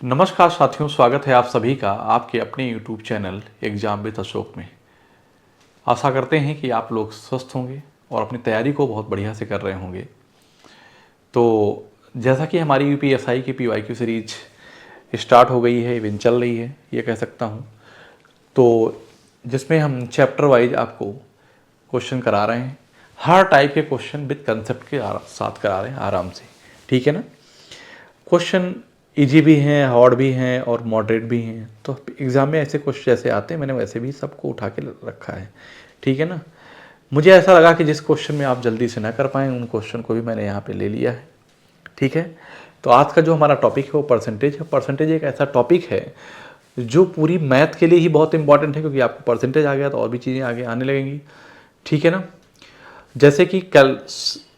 नमस्कार साथियों, स्वागत है आप सभी का आपके अपने YouTube channel exam with Ashok में। आशा करते हैं कि आप लोग स्वस्थ होंगे और अपनी तैयारी को बहुत बढ़िया से कर रहे होंगे। तो जैसा कि हमारी यूपीएसआई की PYQ सीरीज स्टार्ट हो गई है, इवन चल रही है, ये कह सकता हूँ। तो जिसमें हम चैप्टर वाइज आपको क्वेश्चन करा रहे हैं, हर टाइप के क्वेश्चन विद कंसेप्ट के साथ करा रहे हैं आराम से, ठीक है ना। क्वेश्चन इजी भी हैं, हार्ड भी हैं और मॉडरेट भी हैं। तो एग्ज़ाम में ऐसे क्वेश्चन जैसे आते हैं मैंने वैसे भी सबको उठा के रखा है, ठीक है ना। मुझे ऐसा लगा कि जिस क्वेश्चन में आप जल्दी से ना कर पाएँ उन क्वेश्चन को भी मैंने यहाँ पे ले लिया है, ठीक है। तो आज का जो हमारा टॉपिक है वो परसेंटेज है। परसेंटेज एक ऐसा टॉपिक है जो पूरी मैथ के लिए ही बहुत इंपॉर्टेंट है, क्योंकि आपको परसेंटेज आ गया तो और भी चीज़ें आगे आने लगेंगी, ठीक है ना। जैसे कि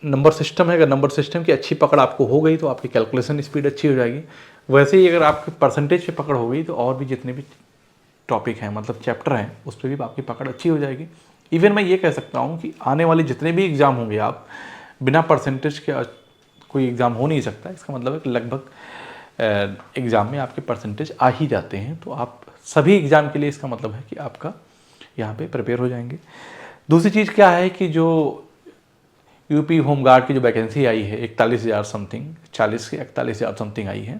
नंबर सिस्टम है, अगर नंबर सिस्टम की अच्छी पकड़ आपको हो गई तो आपकी कैलकुलेशन स्पीड अच्छी हो जाएगी। वैसे ही अगर आपकी परसेंटेज पे पकड़ हो गई तो और भी जितने भी टॉपिक हैं, मतलब चैप्टर हैं, उस पर भी आपकी पकड़ अच्छी हो जाएगी। इवन मैं ये कह सकता हूँ कि आने वाले जितने भी एग्ज़ाम होंगे, आप बिना परसेंटेज के कोई एग्ज़ाम हो नहीं सकता। इसका मतलब है कि लगभग एग्ज़ाम में आपके परसेंटेज आ ही जाते हैं। तो आप सभी एग्ज़ाम के लिए इसका मतलब है कि आपका यहाँ पे प्रिपेयर हो जाएंगे। दूसरी चीज़ क्या है कि जो यूपी होमगार्ड की जो वैकेंसी आई है 41,000 समथिंग, 40 से 41,000 समथिंग आई है,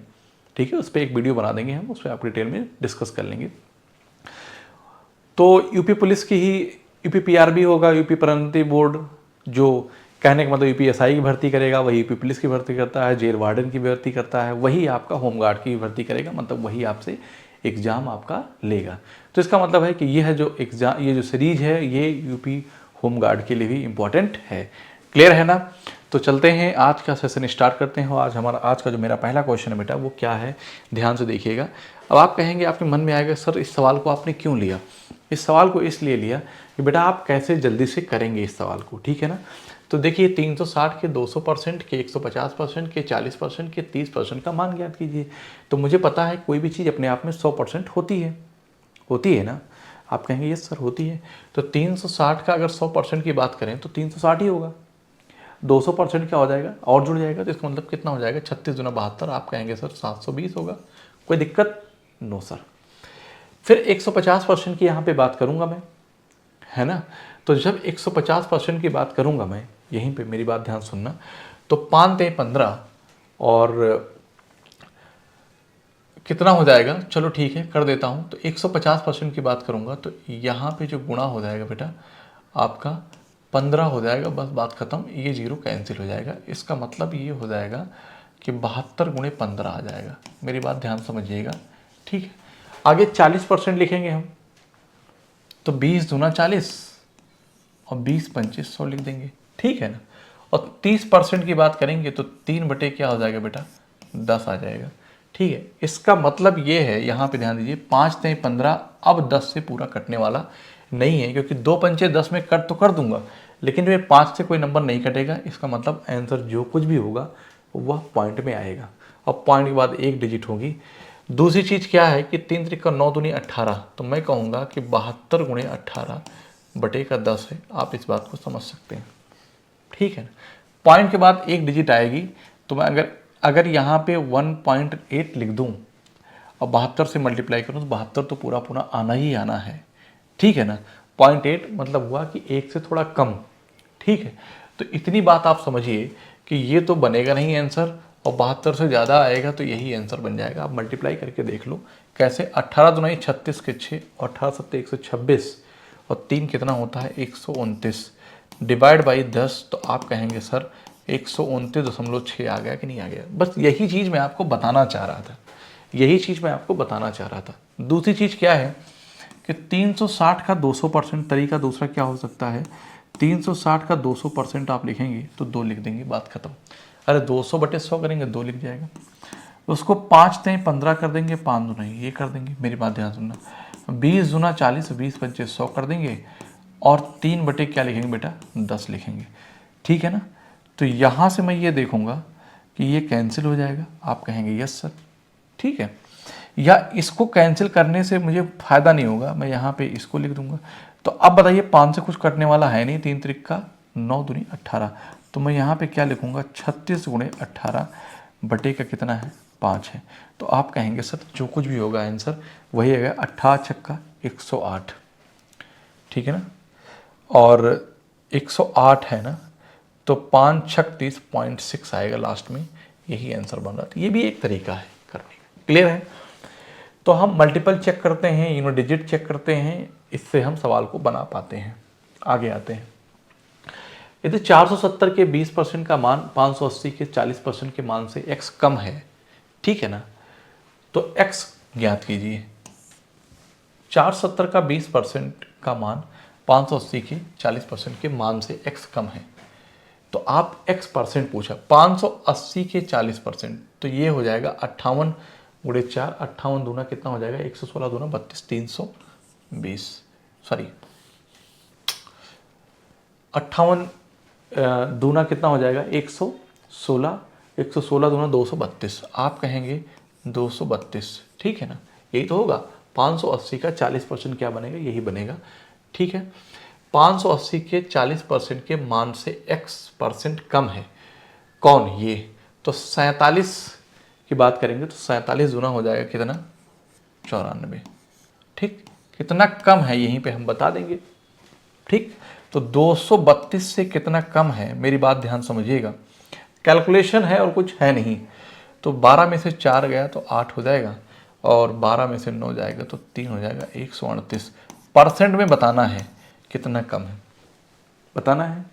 ठीक है। उस पर एक वीडियो बना देंगे हम, उस पर आप डिटेल में डिस्कस कर लेंगे। तो यूपी पुलिस की ही यूपी PRB होगा, यूपी प्रोन्नति बोर्ड, जो कहने का मतलब यूपीएसआई की भर्ती करेगा वही यूपी पुलिस की भर्ती करता है, जेल वार्डन की भर्ती करता है, वही आपका होमगार्ड की भर्ती करेगा, मतलब वही आपसे एग्ज़ाम आपका लेगा। तो इसका मतलब है कि यह जो एग्ज़ाम, ये जो सीरीज है, ये यूपी होमगार्ड के लिए भी इम्पोर्टेंट है। क्लियर है ना। तो चलते हैं, आज का सेशन स्टार्ट करते हैं। आज का जो मेरा पहला क्वेश्चन है बेटा, वो क्या है, ध्यान से देखिएगा। अब आप कहेंगे, आपके मन में आएगा, सर इस सवाल को आपने क्यों लिया। इस सवाल को इसलिए लिया कि बेटा आप कैसे जल्दी से करेंगे इस सवाल को, ठीक है ना। तो देखिए 360 के 200% के 150% के 40% के 30% का मान ज्ञात कीजिए। तो मुझे पता है कोई भी चीज़ अपने आप में 100% होती है ना। आप कहेंगे यस सर होती है। तो 360 का अगर 100% की बात करें तो 360 ही होगा। 200% क्या हो जाएगा, और जुड़ जाएगा, तो इसका मतलब कितना हो जाएगा, 36 दूना 72। आप कहेंगे सर 720 होगा, कोई दिक्कत नो सर। फिर 150% की यहाँ पे बात करूँगा मैं, है ना। तो जब 150% की बात करूँगा मैं, यहीं पे मेरी बात ध्यान सुनना, तो 5 × 15 और कितना हो जाएगा, चलो ठीक है कर देता हूँ। तो 150% की बात करूँगा तो यहाँ पे जो गुणा हो जाएगा बेटा आपका 15 हो जाएगा, बस बात खत्म, ये जीरो कैंसिल हो जाएगा। इसका मतलब ये हो जाएगा कि 72 × 15 आ जाएगा। मेरी बात ध्यान समझिएगा, ठीक है। आगे 40% लिखेंगे हम, तो 20 दूना 40 और 20 25 100 लिख देंगे, ठीक है ना। और 30% की बात करेंगे तो 3 बटे क्या हो जाएगा बेटा, 10 आ जाएगा, ठीक है। इसका मतलब ये है, यहाँ पे ध्यान दीजिए, 5 × 15 अब 10 से पूरा कटने वाला नहीं है, क्योंकि 2 पंचे 10 में कट तो कर दूंगा, लेकिन जो 5 से कोई नंबर नहीं कटेगा। इसका मतलब आंसर जो कुछ भी होगा वह पॉइंट में आएगा, और पॉइंट के बाद एक डिजिट होगी। दूसरी चीज़ क्या है कि 3 × 9 दूनी 18, तो मैं कहूँगा कि 72 × 18 बटे का 10 है। आप इस बात को समझ सकते हैं, ठीक है ना। पॉइंट के बाद एक डिजिट आएगी, तो मैं अगर यहाँ पे 1.8 लिख दूँ और 72 से मल्टीप्लाई करूँ तो 72 तो पूरा पूरा आना ही आना है, ठीक है ना। 0.8 मतलब हुआ कि एक से थोड़ा कम, ठीक है। तो इतनी बात आप समझिए कि ये तो बनेगा नहीं आंसर, और 72 से ज़्यादा आएगा तो यही आंसर बन जाएगा। आप मल्टीप्लाई करके देख लो कैसे। 18 दूनी 36 के 6, 18 7 126, और 3 कितना होता है 129, डिवाइड बाई 10, तो आप कहेंगे सर 129.6 आ गया कि नहीं आ गया। बस यही चीज़ मैं आपको बताना चाह रहा था, यही चीज़ मैं आपको बताना चाह रहा था। दूसरी चीज़ क्या है कि 360 का 200% तरीका दूसरा क्या हो सकता है, 360 का 200% आप लिखेंगे तो 2 लिख देंगे, बात खत्म। अरे 200 बटे 100 करेंगे 2 लिख जाएगा। उसको 5 × 15 कर देंगे, 5 दूना ये कर देंगे, मेरी बात ध्यान सुनना। 20 दूना 40, 20 पंचे 100 कर देंगे, और 3 बटे क्या लिखेंगे बेटा 10 लिखेंगे, ठीक है ना। तो यहाँ से मैं ये देखूंगा कि ये कैंसिल हो जाएगा। आप कहेंगे यस सर, ठीक है। या इसको कैंसिल करने से मुझे फ़ायदा नहीं होगा, मैं यहाँ पे इसको लिख दूंगा। तो अब बताइए 5 से कुछ कटने वाला है नहीं, 3 × 9 दूनी 18, तो मैं यहाँ पे क्या लिखूंगा 36 × 18 बटे का कितना है 5 है। तो आप कहेंगे सर जो कुछ भी होगा आंसर वही आएगा, 18 छक्का 108, ठीक है ना, और 108 है ना, तो 5 छक 30.6 आएगा लास्ट में, यही आंसर बन रहा था। ये भी एक तरीका है करने का, क्लियर है। तो हम मल्टीपल चेक करते हैं, यूनिट डिजिट चेक करते हैं, इससे हम सवाल को बना पाते हैं। आगे आते हैं, यदि 470 के 20% का मान 580 के 40% के मान से x कम है, ठीक है ना, तो x ज्ञात कीजिए। 470 का 20% का मान 580 के 40% के मान से x कम है, तो आप x परसेंट पूछा, 580 के 40%, तो ये हो जाएगा 58 गुणे 4, 58 दूना कितना हो जाएगा, 116 दूना 32, 320, सॉरी 58 दूना कितना हो जाएगा, 116, 116 दूना 232, आप कहेंगे 232, ठीक है ना, यही तो होगा। 580 का 40% क्या बनेगा, यही बनेगा, ठीक है। 580 के 40% के मान से x% कम है, कौन, ये, तो 47 की बात करेंगे तो 47 दूना हो जाएगा कितना, 94, ठीक, कितना कम है यहीं पे हम बता देंगे, ठीक। तो 232 से कितना कम है, मेरी बात ध्यान समझिएगा, कैलकुलेशन है और कुछ है नहीं। तो 12 में से 4 गया तो 8 हो जाएगा, और 12 में से 9 जाएगा तो 3 हो जाएगा, 138 परसेंट में बताना है कितना कम है, बताना है।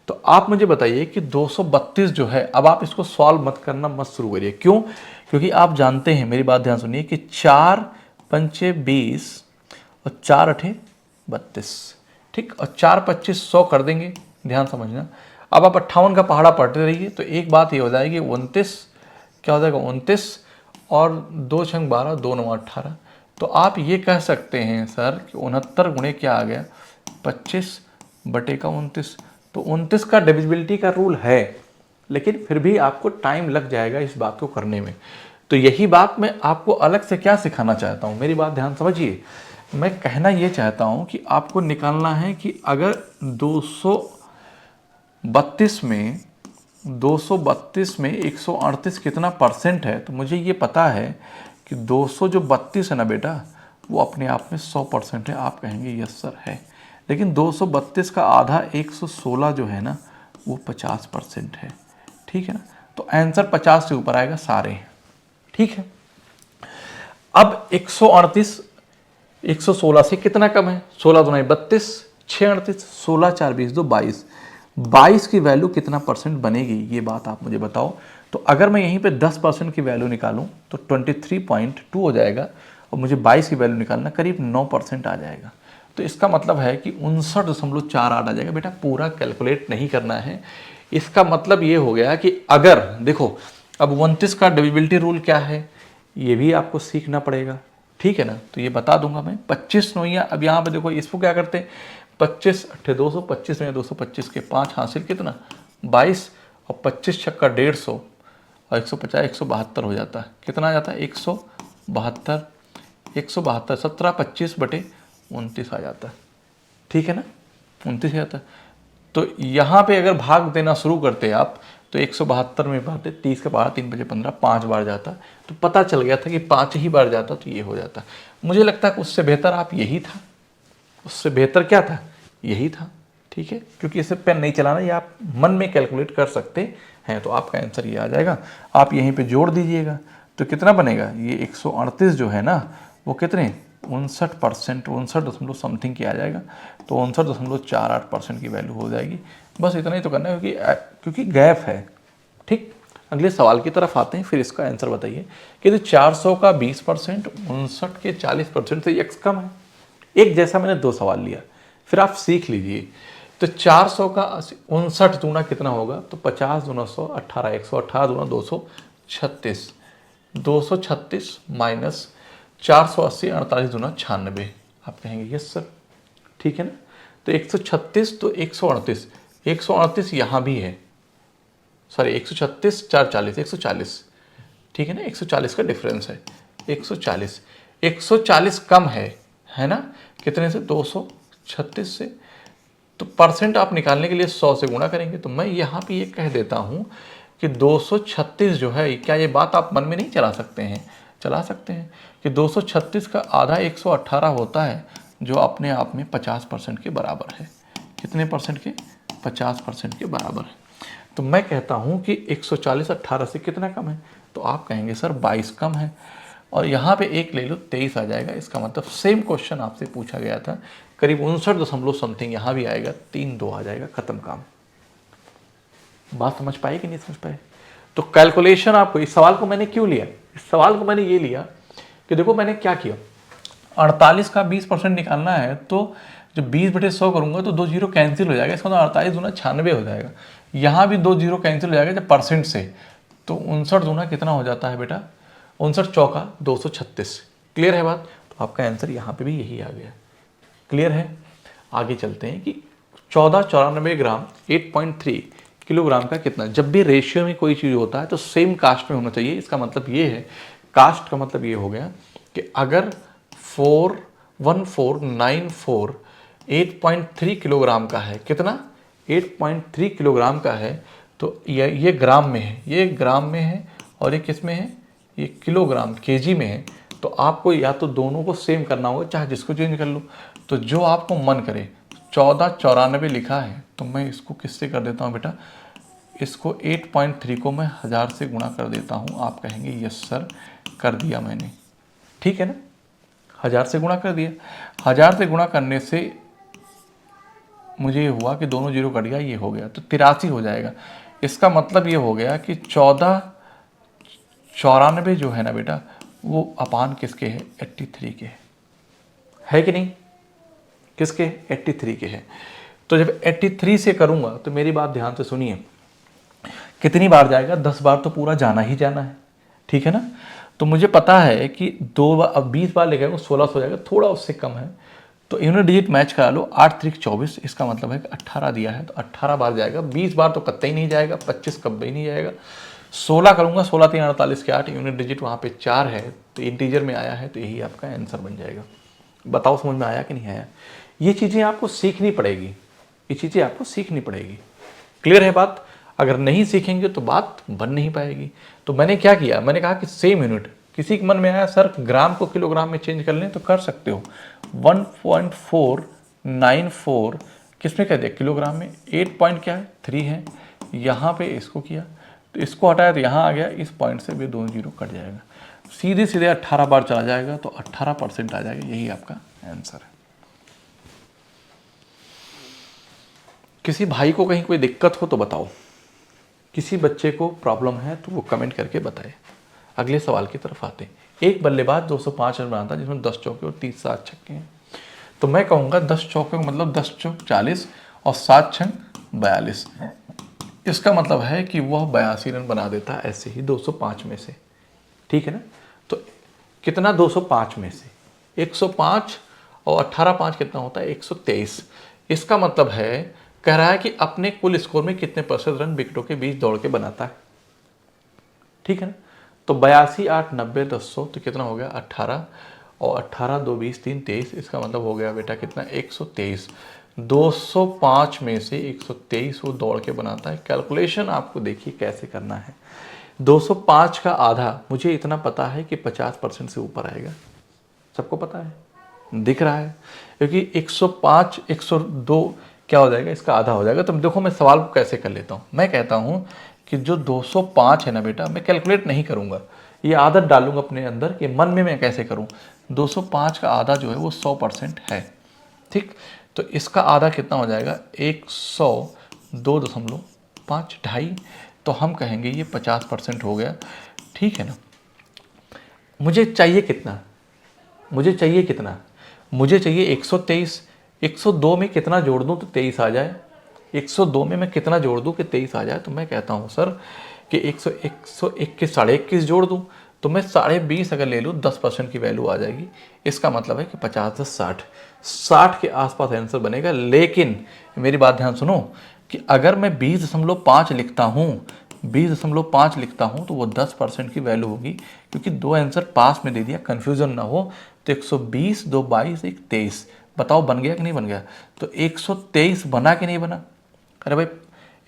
तो आप मुझे बताइए कि 232 जो है, अब आप इसको सॉल्व मत करना, मत शुरू करिए, क्यों, क्योंकि आप जानते हैं, मेरी बात ध्यान सुनिए, कि 4 पंचे 20 और 4 अठे 32, ठीक, और 4 25 100 कर देंगे, ध्यान समझना। अब आप 58 का पहाड़ा पढ़ते रहिए, तो एक बात ये हो जाएगी, 29 क्या हो जाएगा, 29, और 2 छंग 12, 2 9 18, तो आप ये कह सकते हैं सर कि 69 गुणे क्या आ गया, 25 बटे का 29, तो 29 का डिविजिबिलिटी का रूल है, लेकिन फिर भी आपको टाइम लग जाएगा इस बात को करने में। तो यही बात मैं आपको अलग से क्या सिखाना चाहता हूँ, मेरी बात ध्यान समझिए, मैं कहना ये चाहता हूँ कि आपको निकालना है कि अगर 232 में 138 कितना परसेंट है, तो मुझे ये पता है कि 232 है ना बेटा, वो अपने आप में 100% है। आप कहेंगे यस सर है, लेकिन 232 का आधा 116 जो है ना, वो 50% है, ठीक है ना, तो आंसर 50 से ऊपर आएगा सारे, ठीक है। अब 138 116 से कितना कम है, 16 दूना 32, 6 38, 16 4 20 2 22, 22 की वैल्यू कितना परसेंट बनेगी, ये बात आप मुझे बताओ। तो अगर मैं यहीं पे 10% की वैल्यू निकालूं तो 23.2 हो जाएगा, और मुझे 22 की वैल्यू निकालना, करीब 9% आ जाएगा। तो इसका मतलब है कि 59.48 आ जाएगा। बेटा पूरा कैलकुलेट नहीं करना है, इसका मतलब ये हो गया कि अगर देखो, अब 29 का डिविजिबिलिटी रूल क्या है, ये भी आपको सीखना पड़ेगा, ठीक है ना, तो ये बता दूंगा मैं। 25 नोइया, अब यहाँ पे देखो इसको क्या करते हैं, 25 अट्ठे 200, 25 में 225 के 5 हासिल कितना 22, और 25 छक्का 150, और 150 172 हो जाता है, कितना आ जाता है 172, 172 17 25 बटे 29 आ जाता है, ठीक है ना, 29 आ जाता है। तो यहाँ पे अगर भाग देना शुरू करते हैं आप, तो 172 में बात 30 का पहाड़ा 3 बजे 15 5 बार जाता, तो पता चल गया था कि 5 ही बार जाता तो ये हो जाता। मुझे लगता है कि उससे बेहतर आप यही था, उससे बेहतर क्या था, यही था, ठीक है, क्योंकि इसे पेन नहीं चलाना, ये आप मन में कैलकुलेट कर सकते हैं। तो आपका आंसर ये आ जाएगा, आप यहीं पे जोड़ दीजिएगा, तो कितना बनेगा, ये 138 जो है ना, वो कितने 59%, 59 समथिंग की आ जाएगा, तो 59.48% की वैल्यू हो जाएगी। बस इतना ही तो करना है, क्योंकि गैप है, ठीक। अगले सवाल की तरफ आते हैं, फिर इसका आंसर बताइए कि 400 का 20%, 59 के 40% से x कम है। एक जैसा मैंने 2 सवाल लिया, फिर आप सीख लीजिए। तो 400 का 59 दूना कितना होगा, तो 50 दूना 100, 18 118 दूना 236, 236 माइनस 480 48 दूना 96, आप कहेंगे यस सर, ठीक है ना। तो 136 तो 138, 138 यहाँ भी है, सॉरी 136 440 140, ठीक है ना, 140 का डिफरेंस है, 140 140 कम है ना, कितने से 236 से। तो परसेंट आप निकालने के लिए 100 से गुणा करेंगे। तो मैं यहाँ पे ये कह देता हूँ कि 236 जो है, क्या ये बात आप मन में नहीं चला सकते हैं, चला सकते हैं कि 236 का आधा 118 होता है, जो अपने आप में 50% के बराबर है। कितने परसेंट के? 50% के बराबर है। तो मैं कहता हूँ कि 140 18 से कितना कम है? तो आप कहेंगे सर 22 कम है, और यहाँ पे एक ले लो 23 आ जाएगा। इसका मतलब सेम क्वेश्चन आपसे पूछा गया था, करीब 59 दशमलव समथिंग यहाँ भी आएगा, 3 2 आ जाएगा, खत्म काम। बात समझ पाए कि नहीं समझ पाए? तो कैलकुलेशन आपको, इस सवाल को मैंने क्यों लिया? इस सवाल को मैंने ये लिया कि देखो मैंने क्या किया, 48 का 20% निकालना है, तो जब 20/100 करूंगा तो 2 जीरो कैंसिल हो जाएगा। इसका मतलब 48 दूना 96 हो जाएगा। यहाँ भी 2 जीरो कैंसिल हो जाएगा जब परसेंट से, तो 59 दूना कितना हो जाता है बेटा? 59 चौका 236। क्लियर है बात? तो आपका आंसर यहाँ पे भी यही आ गया। क्लियर है? आगे चलते हैं कि 1494 ग्राम 8.3 किलोग्राम का कितना। जब भी रेशियो में कोई चीज़ होता है तो सेम कास्ट में होना चाहिए। इसका मतलब ये है, कास्ट का मतलब ये हो गया कि अगर 41494 8.3 किलोग्राम का है, कितना? 8.3 किलोग्राम का है, तो ये ग्राम में है, ये ग्राम में है, और ये किस में है? ये किलोग्राम केजी में है। तो आपको या तो दोनों को सेम करना होगा, चाहे जिसको चेंज कर लो, तो जो आपको मन करे। 1494 लिखा है, तो मैं इसको किससे कर देता हूँ बेटा? इसको 8.3 को मैं 1000 से गुणा कर देता हूँ। आप कहेंगे यस सर कर दिया मैंने, ठीक है ना? 1000 से गुणा कर दिया। 1000 से गुणा करने से मुझे ये हुआ कि दोनों जीरो कट गया, ये हो गया, तो 83 हो जाएगा। इसका मतलब ये हो गया कि 1494 जो है ना बेटा, वो अपान किसके है? 83 के है कि नहीं? किसके? 83 के है। तो जब 83 से करूंगा तो मेरी बात ध्यान से सुनिए, कितनी बार जाएगा? 10 बार तो पूरा जाना ही जाना है, ठीक है ना? तो मुझे पता है कि 2 बार, अब 20 बार लेकर 1600 हो जाएगा, थोड़ा उससे कम है, तो यूनिट डिजिट मैच करा लो। 8 3 24, इसका मतलब है कि 18 दिया है, तो 18 बार जाएगा। 20 बार तो कतई नहीं जाएगा, 25 कभी नहीं जाएगा। 16 करूंगा, 16 3 48 के 8, यूनिट डिजिट वहाँ पे 4 है, तो इंटीजर में आया है, तो यही आपका आंसर बन जाएगा। बताओ समझ में आया कि नहीं आया? ये चीज़ें आपको सीखनी पड़ेगी, ये चीज़ें आपको सीखनी पड़ेगी। क्लियर है बात? अगर नहीं सीखेंगे तो बात बन नहीं पाएगी। तो मैंने क्या किया, मैंने कहा कि सेम यूनिट, किसी के मन में आया सर ग्राम को किलोग्राम में चेंज कर लें, तो कर सकते हो। 1.494 किस में कर दिया? किलोग्राम में। 8 पॉइंट क्या है? 3 है। यहाँ पे इसको किया, तो इसको हटाया तो यहाँ आ गया, इस पॉइंट से भी 2 जीरो कट जाएगा, सीधे सीधे 18 बार चला जाएगा, तो 18% आ जाएगा। यही आपका आंसर है। किसी भाई को कहीं कोई दिक्कत हो तो बताओ, किसी बच्चे को प्रॉब्लम है तो वो कमेंट करके बताए। अगले सवाल की तरफ आते हैं। एक बल्लेबाज 205 रन बनाता है, जिसमें 10 चौके और 30 7 छक्के हैं। तो मैं कहूँगा 10 चौके का मतलब 10 चौक 40 और 7 छंग 42। इसका मतलब है कि वह 82 रन बना देता है ऐसे ही 205 में से, ठीक है ना? तो कितना? 205 में से 105 और 18 5 कितना होता है? 123। इसका मतलब है, कह रहा है कि अपने कुल स्कोर में कितने % रन विकेटों के बीच दौड़ के बनाता है, ठीक है ना? तो 82 8 90 10 100, तो कितना हो गया? 18, और 18 2 20 3 23। इसका मतलब हो गया बेटा कितना? 123। 205 में से 123 वो दौड़ के बनाता है। कैलकुलेशन आपको देखिए कैसे करना है। 205 का आधा, मुझे इतना पता है कि 50% से ऊपर आएगा, सबको पता है, दिख रहा है, क्योंकि 105 102 क्या हो जाएगा? इसका आधा हो जाएगा। तो देखो मैं सवाल को कैसे कर लेता हूँ। मैं कहता हूँ कि जो 205 है ना बेटा, मैं कैलकुलेट नहीं करूँगा, ये आदत डालूंगा अपने अंदर कि मन में मैं कैसे करूँ। 205 का आधा जो है वो 100% है, ठीक? तो इसका आधा कितना हो जाएगा? 102.5, ढाई। तो हम कहेंगे ये 50% हो गया, ठीक है ना? मुझे चाहिए कितना? मुझे चाहिए कितना? मुझे चाहिए 123। 102 में कितना जोड़ दूं तो 23 आ जाए? 102 में मैं कितना जोड़ दूं कि 23 आ जाए? तो मैं कहता हूं सर कि 121 21.5 जोड़ दूं, तो मैं 20.5 अगर ले लूँ 10% की वैल्यू आ जाएगी। इसका मतलब है कि 50 10 60, 60 के आसपास आंसर बनेगा। लेकिन मेरी बात ध्यान सुनो कि अगर मैं 20.5 लिखता हूँ, 20.5 लिखता हूँ, तो वो 10% की वैल्यू होगी, क्योंकि दो आंसर पास में दे दिया, कन्फ्यूजन ना हो। तो 120 2 22 1 23, बताओ बन गया कि नहीं बन गया? तो 123 बना कि नहीं बना? अरे भाई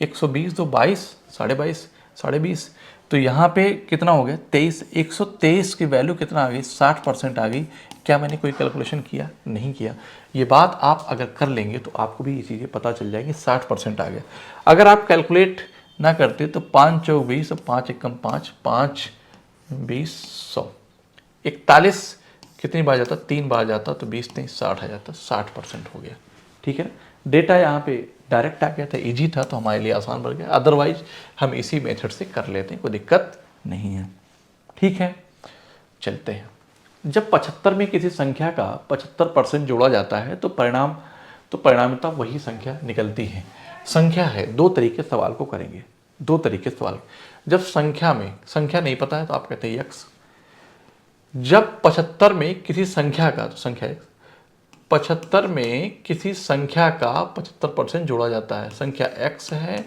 120 2 22 22.5 20.5, तो यहाँ पे कितना हो गया 23, 123 की वैल्यू कितना आ गई 60% आ गई। क्या मैंने कोई कैलकुलेशन किया? नहीं किया। ये बात आप अगर कर लेंगे तो आपको भी ये चीज़ें पता चल जाएगी 60% आ गया। अगर आप कैलकुलेट ना करते तो 5 चौक 20, 5 एकम 5, 5 20 100, 41 कितनी बार जाता? 3 बार जाता, तो 20 नहीं 60 आ जाता, 60% हो गया। ठीक है ना। डेटा यहाँ पे डायरेक्ट आ गया था, इजी था, तो हमारे लिए आसान बढ़ गया। अदरवाइज हम इसी मेथड से कर लेते हैं, कोई दिक्कत नहीं है। ठीक है, चलते हैं। जब 75 में किसी संख्या का 75% जोड़ा जाता है तो परिणामता वही संख्या निकलती है। संख्या है, दो तरीके सवाल को करेंगे, दो तरीके सवाल। जब संख्या नहीं पता है तो आप कहते हैं यक्स। जब 75 में किसी संख्या का, तो संख्या x, 75 में किसी संख्या का 75% जोड़ा जाता है, संख्या x है,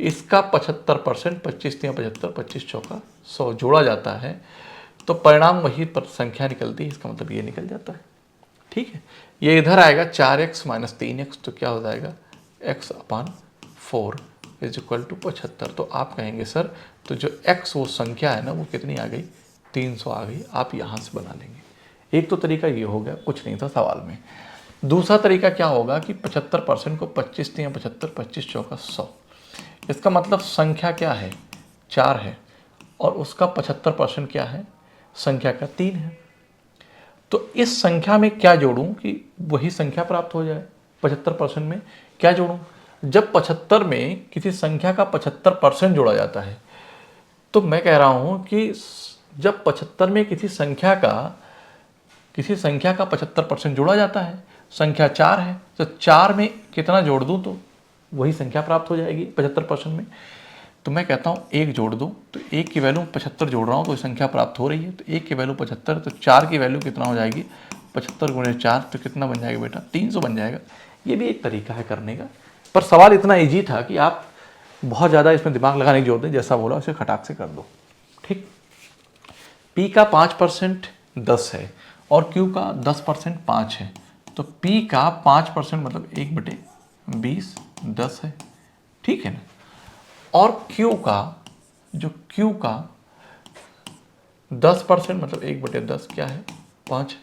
इसका 75%, 25 3 75, 25 चौका 100 जोड़ा जाता है, तो परिणाम वही पर संख्या निकलती है। इसका मतलब ये निकल जाता है। ठीक है, ये इधर आएगा 4x - 3x, तो क्या हो जाएगा x/4 इज इक्वल टू 75। तो आप कहेंगे सर तो जो x वो संख्या है ना वो कितनी आ गई? 300 आ गई। आप यहाँ से बना लेंगे। एक तो तरीका ये हो गया, कुछ नहीं था सवाल में। दूसरा तरीका क्या होगा कि 75% को 25 3 75, 25 चौका 100, इसका मतलब संख्या क्या है? 4 है, और उसका 75% क्या है? संख्या का 3 है। तो इस संख्या में क्या जोड़ूं कि वही संख्या प्राप्त हो जाए? 75% में क्या जोड़ूं? जब 75 में किसी संख्या का 75% जोड़ा जाता है, तो मैं कह रहा हूं कि जब 75 में किसी संख्या का 75% जोड़ा जाता है, संख्या 4 है, तो 4 में कितना जोड़ दूं तो वही संख्या प्राप्त हो जाएगी 75% में। तो मैं कहता हूँ 1 जोड़ दो, तो 1 की वैल्यू 75 जोड़ रहा हूँ तो संख्या प्राप्त हो रही है, तो 1 की वैल्यू 75, तो 4 की वैल्यू कितना हो जाएगी? 75 × 4, तो कितना बन जाएगा बेटा? 300 बन जाएगा। ये भी एक तरीका है करने का, पर सवाल इतना ईजी था कि आप बहुत ज़्यादा इसमें दिमाग लगाने की जरूरत नहीं, जैसा बोला उसे खटाक से कर दो। ठीक। P का 5% 10 है और Q का 10% 5 है, तो P का 5% मतलब 1/20 10 है। ठीक है ना। और Q का 10% मतलब 1/10 क्या है? 5।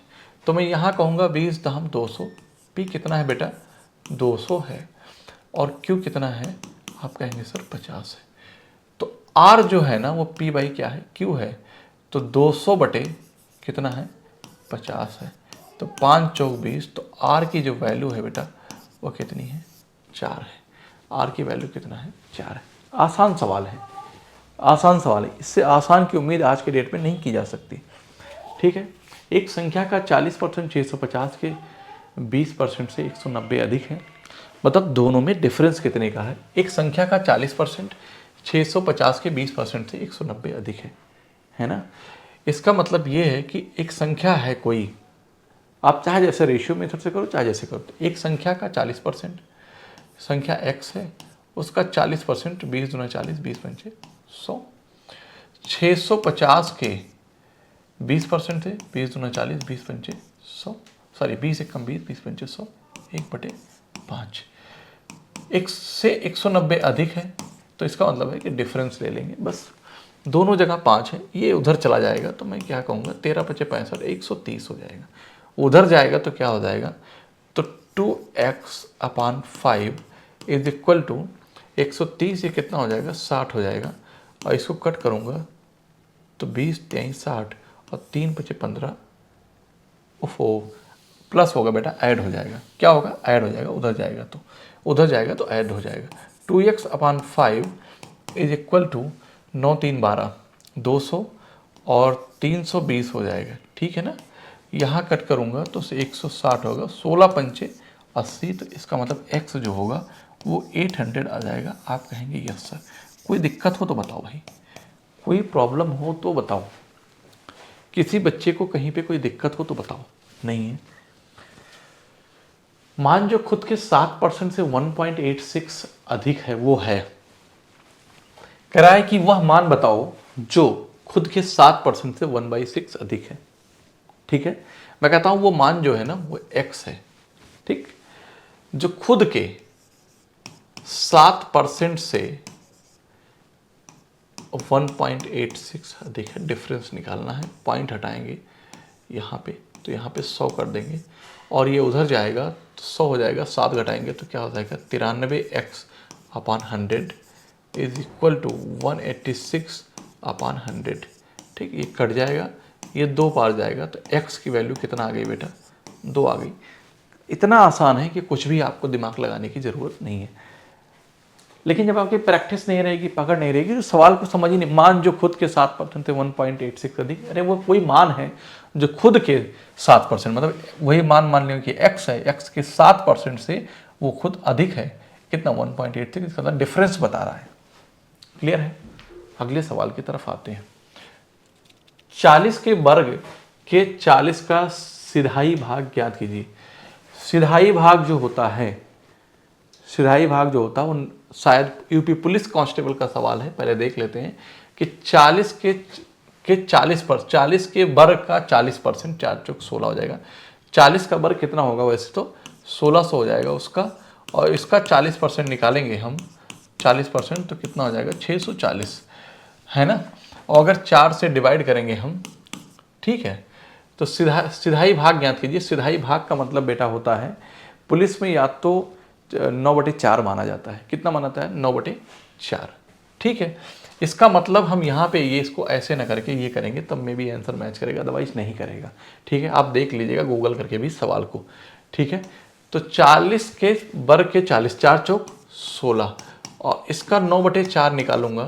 तो मैं यहाँ कहूँगा 20 दाम 200। P कितना है बेटा? 200 है, और Q कितना है? आप कहेंगे सर 50 है। तो R जो है ना वो P बाई क्या है? Q है, तो 200 बटे कितना है? 50 है, तो 5 चौक 20, तो R की जो वैल्यू है बेटा वो कितनी है? 4 है। R की वैल्यू कितना है? 4 है। आसान सवाल है, आसान सवाल है, इससे आसान की उम्मीद आज के डेट में नहीं की जा सकती। ठीक है। एक संख्या का 40% 650 के 20% से 190 अधिक है, मतलब दोनों में डिफरेंस कितने का है? एक संख्या का 40% 650 के 20% से 190 अधिक है ना। इसका मतलब ये है कि एक संख्या है कोई, आप चाहे जैसे रेशियो मेथड से करो चाहे जैसे करो, तो एक संख्या का 40%, संख्या x है, उसका 40%, 20 × 40 20 पंचे 100, 650 के 20% है, 20 × 40 20 पंचे 100, सॉरी 20 एकम 20 20 पंचे 100, 1/5। x से 190 अधिक है, तो इसका मतलब है कि डिफरेंस ले लेंगे बस। दोनों जगह 5 है, ये उधर चला जाएगा तो मैं क्या कहूँगा 13 × 5 = 65, 130 हो जाएगा। उधर जाएगा तो क्या हो जाएगा? तो 2x/5 इज इक्वल टू 130, ये कितना हो जाएगा? 60 हो जाएगा। और इसको कट करूँगा तो 20 3 60 और 3 × 5 = 15। ओफो, प्लस होगा बेटा, ऐड हो जाएगा। क्या होगा? ऐड हो जाएगा। उधर जाएगा तो ऐड हो जाएगा। 2x/5 इज इक्वल टू 9 3 12 200 और 320 हो जाएगा। ठीक है ना। यहाँ कट करूँगा तो 160 होगा, 16 पंचे 80, तो इसका मतलब x जो होगा वो 800 आ जाएगा। आप कहेंगे यस सर। कोई दिक्कत हो तो बताओ भाई, कोई प्रॉब्लम हो तो बताओ, किसी बच्चे को कहीं पे कोई दिक्कत हो तो बताओ। नहीं है। मान जो खुद के 7% से 1.86 अधिक है वो है, कह रहा है कि वह मान बताओ जो खुद के 7% से 1/6 अधिक है। ठीक है। मैं कहता हूं वो मान जो है ना वो x है। ठीक। जो खुद के 7% से 1.86 अधिक है, डिफरेंस निकालना है, पॉइंट हटाएंगे यहाँ पे, तो यहाँ पे 100 कर देंगे और ये उधर जाएगा तो 100 हो जाएगा, 7 घटाएंगे तो क्या हो जाएगा 93x/100 इज इक्वल टू 186/100। ठीक, ये कट जाएगा, ये 2 पार जाएगा तो x की वैल्यू कितना आ गई बेटा, 2 आ गई। इतना आसान है कि कुछ भी आपको दिमाग लगाने की ज़रूरत नहीं है। लेकिन जब आपकी प्रैक्टिस नहीं रहेगी, पकड़ नहीं रहेगी, तो सवाल को समझ ही नहीं। मान जो खुद के 7% थे 1.86 अधिक, अरे वो कोई मान है जो खुद के 7%, मतलब वही मान लें कि x है, x के 7% से वो खुद अधिक है, कितना 1.86, इसका डिफरेंस बता रहा है। क्लियर है? अगले सवाल की तरफ आते हैं। 40 के वर्ग के 40 का सिधाई भाग ज्ञात कीजिए। सिधाई भाग जो होता है, सिधाई भाग जो होता है वो शायद यूपी पुलिस कांस्टेबल का सवाल है, पहले देख लेते हैं कि 40 के 40 के वर्ग का 40%, 4 चौक 16 हो जाएगा। 40 का वर्ग कितना होगा, वैसे तो 1600 हो जाएगा उसका, और इसका 40% निकालेंगे हम, 40% तो कितना हो जाएगा 640, है ना। और अगर 4 से डिवाइड करेंगे हम, ठीक है, तो सिधाई भाग ज्ञात कीजिए। सिधाई भाग का मतलब बेटा होता है, पुलिस में या तो 9/4 माना जाता है। कितना माना जाता है, 9/4। ठीक है, इसका मतलब हम यहाँ पे ये इसको ऐसे ना करके ये करेंगे तब में भी आंसर मैच करेगा, अदरवाइज नहीं करेगा। ठीक है, आप देख लीजिएगा गूगल करके भी सवाल को। ठीक है, तो 40 के वर्ग के 40, 4 चौक 16, और इसका 9/4 निकालूंगा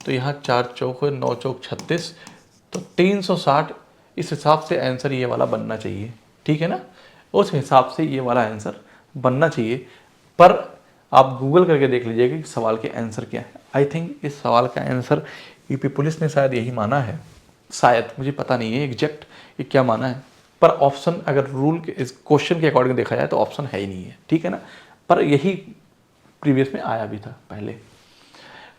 तो यहाँ 4 चौक 9 चौक 36, तो 360। इस हिसाब से आंसर ये वाला बनना चाहिए। ठीक है ना, उस हिसाब से ये वाला आंसर बनना चाहिए। पर आप गूगल करके देख लीजिएगा कि सवाल के आंसर क्या है। आई थिंक इस सवाल का आंसर यूपी पुलिस ने शायद यही माना है, शायद, मुझे पता नहीं है एग्जैक्ट ये क्या माना है। पर ऑप्शन अगर रूल के इस क्वेश्चन के अकॉर्डिंग देखा जाए तो ऑप्शन है ही नहीं है। ठीक है ना, पर यही प्रीवियस में आया भी था पहले।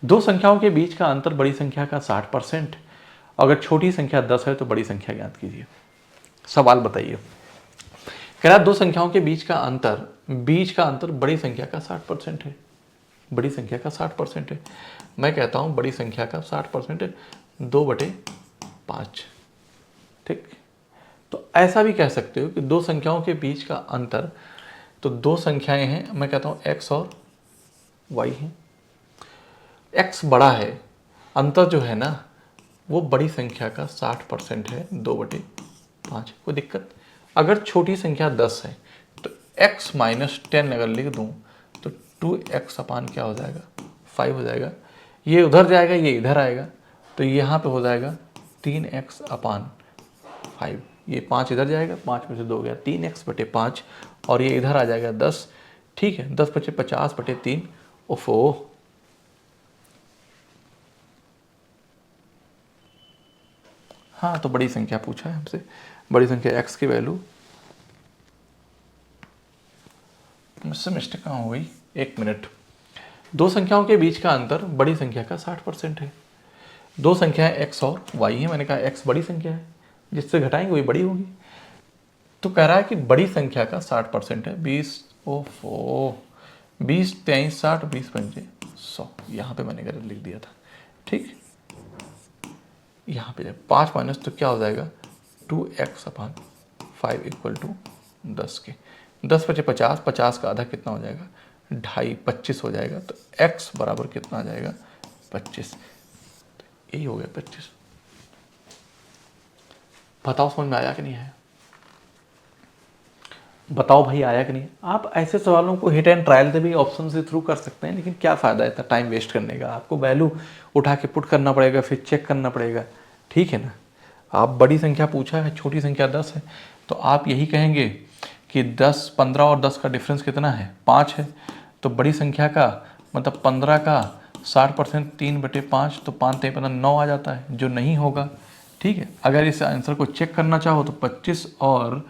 दो संख्याओं के बीच का अंतर बड़ी संख्या का 60%, अगर छोटी संख्या 10 है तो बड़ी संख्या ज्ञात कीजिए। सवाल बताइए, कह रहा दो संख्याओं के बीच का अंतर बड़ी संख्या का 60% है। बड़ी संख्या का 60% है। मैं कहता हूं बड़ी संख्या का 60% है 2/5। ठीक, तो ऐसा भी कह सकते हो कि दो संख्याओं के बीच का अंतर, तो दो संख्याएं हैं, मैं कहता हूं x और y है। x बड़ा है, अंतर जो है ना वो बड़ी संख्या का 60% है 2/5। कोई दिक्कत? अगर छोटी संख्या 10 है तो x - 10 अगर लिख दूं तो 2x अपान क्या हो जाएगा, 5 हो जाएगा। ये उधर जाएगा, ये इधर आएगा, तो यहाँ पे हो जाएगा 3x अपान 5। ये 5 इधर जाएगा, 5 में से 2 गया, 3x/5, और ये इधर आ जाएगा 10। ठीक है, 10 × 50/3। ओफो, हाँ, तो बड़ी संख्या पूछा है हमसे। बड़ी संख्या x की वैल्यू, मुझसे मिस्टेक कहाँ हो गई, 1 मिनट। दो संख्याओं के बीच का अंतर बड़ी संख्या का 60% है। दो संख्याएं x और y है, मैंने कहा x बड़ी संख्या है, जिससे घटाएंगे वही बड़ी होगी। तो कह रहा है कि बड़ी संख्या का 60% है 20। ओफो, 20 23 60, 20 पंजे 100। यहाँ पे मैंने गलत लिख दिया था। ठीक, यहाँ पे 5 माइनस तो क्या हो जाएगा 2x/5 इक्वल टू 10 के। 10 × 50, 50 का आधा कितना हो जाएगा 2.5, 25 हो जाएगा। तो x बराबर कितना आ जाएगा 25। तो यही हो गया 25। बताओ समझ में आया कि नहीं है? बताओ भाई, आया कि नहीं? आप ऐसे सवालों को हिट एंड ट्रायल से भी ऑप्शन से थ्रू कर सकते हैं, लेकिन क्या फ़ायदा है इतना टाइम वेस्ट करने का? आपको वैल्यू उठा के पुट करना पड़ेगा, फिर चेक करना पड़ेगा। ठीक है ना, आप बड़ी संख्या पूछा है, छोटी संख्या 10 है, तो आप यही कहेंगे कि 10, 15 और 10 का डिफरेंस कितना है 5 है। तो बड़ी संख्या का मतलब 15 का 60% 3/5, तो 5 × 15 9 आ जाता है, जो नहीं होगा। ठीक है, अगर इस आंसर को चेक करना चाहो तो 25 और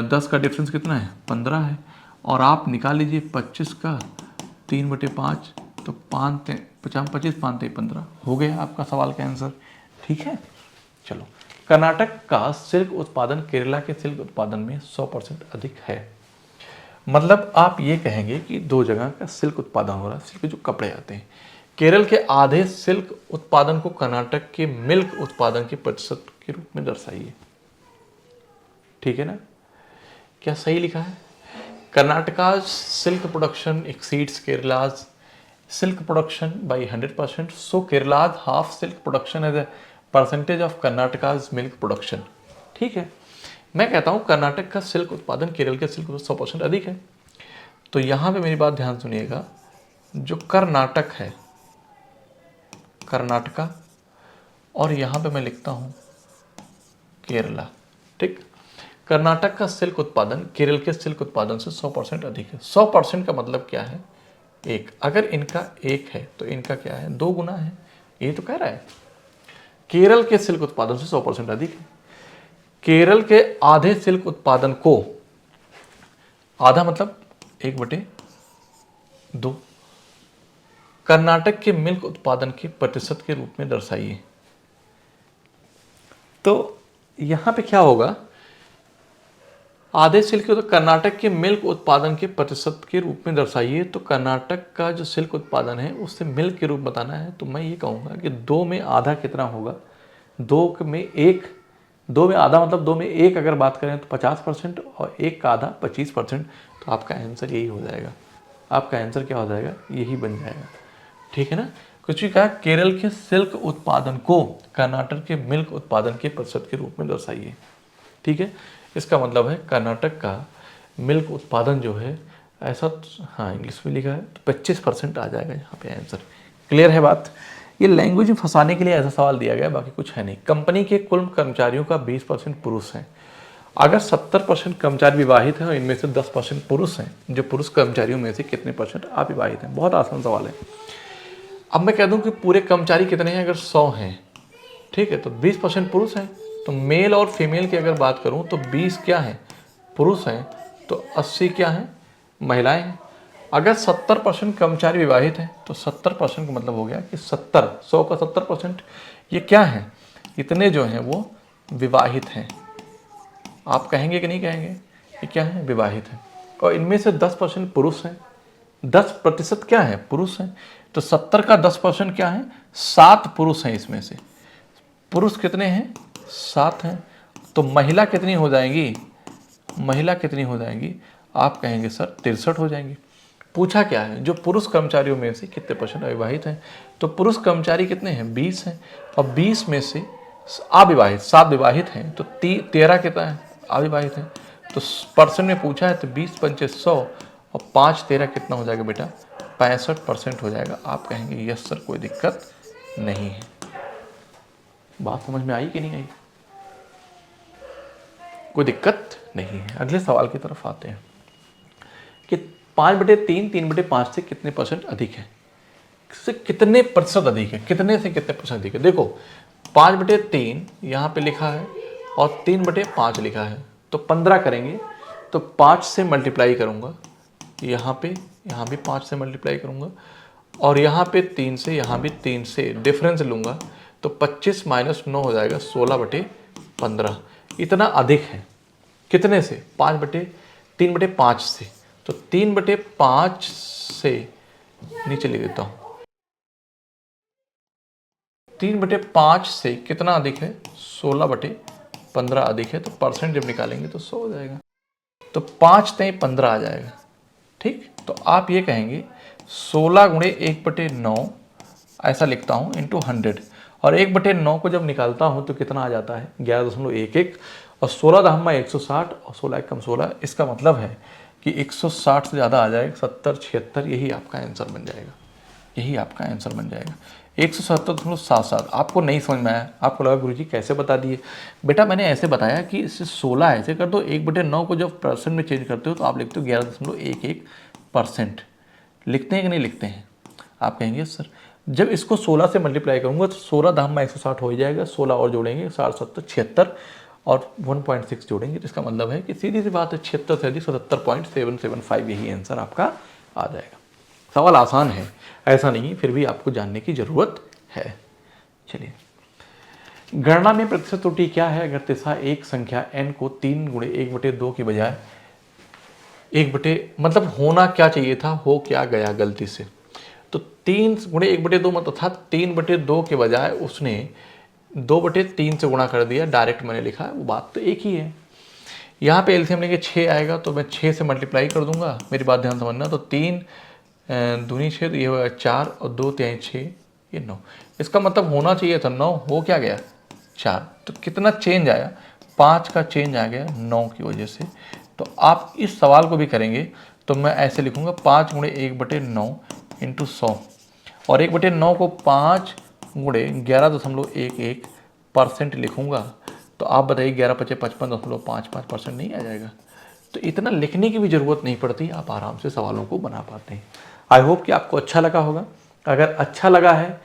10 का डिफरेंस कितना है 15 है, और आप निकाल लीजिए 25 का 3/5, तो 5 25 5 15 हो गया आपका सवाल का आंसर। ठीक है, चलो। कर्नाटक का सिल्क उत्पादन केरला के सिल्क उत्पादन में 100% अधिक है। मतलब आप ये कहेंगे कि दो जगह का सिल्क उत्पादन हो रहा है, सिल्क जो कपड़े आते हैं। केरल के आधे सिल्क उत्पादन को कर्नाटक के मिल्क उत्पादन के प्रतिशत के रूप में दर्शाइए। ठीक है ना, क्या सही लिखा है? Karnataka silk production exceeds Kerala's silk production by 100%, so Kerala's half silk production as a percentage of Karnataka's milk production. ठीक है, मैं कहता हूँ कर्नाटक का सिल्क उत्पादन केरल के सिल्क 100% अधिक है। तो यहाँ पे मेरी बात ध्यान सुनिएगा, जो कर्नाटक है, कर्नाटका, और यहाँ पे मैं लिखता हूँ केरला। ठीक, कर्नाटक का सिल्क उत्पादन केरल के सिल्क उत्पादन से 100% अधिक है। 100% का मतलब क्या है? एक। अगर इनका एक है तो इनका क्या है? 2 गुना है। ये तो कह रहा है केरल के सिल्क उत्पादन से 100% अधिक है। केरल के आधे सिल्क उत्पादन को, आधा मतलब 1/2, कर्नाटक के मिल्क उत्पादन के प्रतिशत के रूप में दर्शाइए। तो यहां पे क्या होगा? आधे सिल्क तो कर्नाटक के मिल्क उत्पादन के प्रतिशत के रूप में दर्शाइए। तो कर्नाटक का जो सिल्क उत्पादन है उससे मिल्क के रूप बताना है। तो मैं ये कहूँगा कि 2 में आधा कितना होगा? 2 में 1, 2 में आधा मतलब 2 में 1 अगर बात करें तो 50% और 1 का आधा 25%। तो आपका आंसर यही हो जाएगा। आपका आंसर क्या हो जाएगा? यही बन जाएगा। ठीक है ना। कुछ भी कहा, केरल के सिल्क उत्पादन को कर्नाटक के मिल्क उत्पादन के प्रतिशत के रूप में दर्शाइए। ठीक है, इसका मतलब है कर्नाटक का मिल्क उत्पादन जो है ऐसा, हाँ इंग्लिश में लिखा है तो 25% आ जाएगा यहाँ पे आंसर। क्लियर है बात? ये लैंग्वेज में फंसाने के लिए ऐसा सवाल दिया गया, बाकी कुछ है नहीं। कंपनी के कुल कर्मचारियों का 20% पुरुष हैं। अगर 70% कर्मचारी विवाहित हैं और इनमें से 10% पुरुष हैं, जो पुरुष कर्मचारियों में से कितने % अविवाहित हैं? बहुत आसान सवाल है। अब मैं कह दूं कि पूरे कर्मचारी कितने हैं? अगर 100 हैं, ठीक है, तो 20% पुरुष हैं। तो मेल और फीमेल की अगर बात करूं तो 20 क्या है? पुरुष हैं। तो 80 क्या है? महिलाएं हैं। अगर 70% कर्मचारी विवाहित हैं तो 70% का मतलब हो गया कि 70, 100 का 70%, ये क्या है? इतने जो हैं वो विवाहित हैं। आप कहेंगे कि नहीं कहेंगे? ये क्या है? विवाहित हैं। और इनमें से 10% पुरुष हैं। 10% क्या है? पुरुष हैं। तो 70 का 10% क्या है? 7 पुरुष हैं। इसमें से पुरुष कितने हैं? 7 हैं। तो महिला कितनी हो जाएंगी? महिला कितनी हो जाएंगी? आप कहेंगे सर 63 हो जाएंगी। पूछा क्या है? जो पुरुष कर्मचारियों में से कितने % अविवाहित हैं? तो पुरुष कर्मचारी कितने हैं? 20 हैं। और 20 में से अविवाहित 7 विवाहित हैं, तो 13 कितना है? अविवाहित हैं। तो % में पूछा है तो 20 पंचे 100 और 5 13 कितना हो जाएगा बेटा? 65% हो जाएगा। आप कहेंगे यस सर कोई दिक्कत नहीं है। बात समझ में आई कि नहीं आई? कोई दिक्कत नहीं है। अगले सवाल की तरफ आते हैं कि 5/3 3/5 से कितने % अधिक है? से कितने % अधिक है? कितने से कितने % अधिक है? देखो 5/3 यहाँ पे लिखा है और 3/5 लिखा है, तो 15 करेंगे तो 5 से मल्टीप्लाई करूँगा, यहाँ भी 5 से मल्टीप्लाई करूँगा, और यहाँ पे 3 से, यहाँ भी 3 से डिफरेंस लूँगा, तो 25 - 9 हो जाएगा 16/15। इतना अधिक है कितने से? 3/5 से। तो 3/5 से नीचे लिख देता हूँ, 3/5 से कितना अधिक है? 16/15 अधिक है। तो % जब निकालेंगे तो 100 हो जाएगा। तो 5 × 15 आ जाएगा। ठीक, तो आप ये कहेंगे 16 × 1/9 ऐसा लिखता हूँ इंटू 100, और 1/9 को जब निकालता हूँ तो कितना आ जाता है? 11.11, और 16 दहम्मा 160 और 16 एकम 16। इसका मतलब है कि 160 से ज़्यादा आ जाएगा, 70 76, यही आपका आंसर बन जाएगा। यही आपका आंसर बन जाएगा 177.77। आपको नहीं समझ में आया? आपको लगा गुरुजी कैसे बता दिए? बेटा मैंने ऐसे बताया कि इससे 16 ऐसे कर दो, 1/9 को जब % में चेंज करते हो तो आप लिखते हो 11.11%। लिखते हैं कि नहीं लिखते हैं? आप कहेंगे सर जब इसको 16 से मल्टीप्लाई करूँगा तो 16 दहम्मा 160 हो ही जाएगा, 16 और जोड़ेंगे 60 70 76 और 1.6 जोड़ेंगे, तो इसका मतलब है कि सीधी सी बात है 76 से अधिक 77.775, यही आंसर आपका आ जाएगा। सवाल आसान है, ऐसा नहीं, फिर भी आपको जानने की ज़रूरत है। चलिए, गणना में प्रतिशत त्रुटि क्या है? अगर दिशा एक संख्या n को 3 × 1/2 की बजाय 1 मतलब होना क्या चाहिए था, हो क्या गया गलती से। तो 3 गुणे 1/2 मतलब था 3/2 के बजाय उसने 2/3 से गुणा कर दिया, डायरेक्ट मैंने लिखा है, वो बात तो एक ही है। यहाँ पे एलसीएम लेंगे 6 आएगा तो मैं 6 से मल्टीप्लाई कर दूंगा, मेरी बात ध्यान समझना। तो 3 दूनी 6 तो ये होगा 4 और 2 तिहाई 6, ये 9। इसका मतलब होना चाहिए था 9, हो क्या गया 4। तो कितना चेंज आया, 5 का चेंज आ गया 9 की वजह से। तो आप इस सवाल को भी करेंगे तो मैं ऐसे लिखूंगा 5 गुणे 1/9 इंटू 100, और 1/9 को 5 गुणे 11.11% लिखूंगा। तो आप बताइए 11×5 = 55.55% नहीं आ जाएगा। तो इतना लिखने की भी ज़रूरत नहीं पड़ती, आप आराम से सवालों को बना पाते हैं। आई होप कि आपको अच्छा लगा होगा। अगर अच्छा लगा है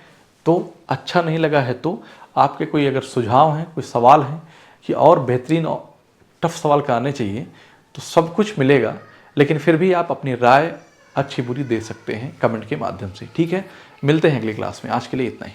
तो, अच्छा नहीं लगा है तो आपके कोई अगर सुझाव हैं, कोई सवाल हैं कि और बेहतरीन और टफ सवाल कराने चाहिए, तो सब कुछ मिलेगा। लेकिन फिर भी आप अपनी राय अच्छी बुरी दे सकते हैं कमेंट के माध्यम से। ठीक है, मिलते हैं अगली क्लास में। आज के लिए इतना ही।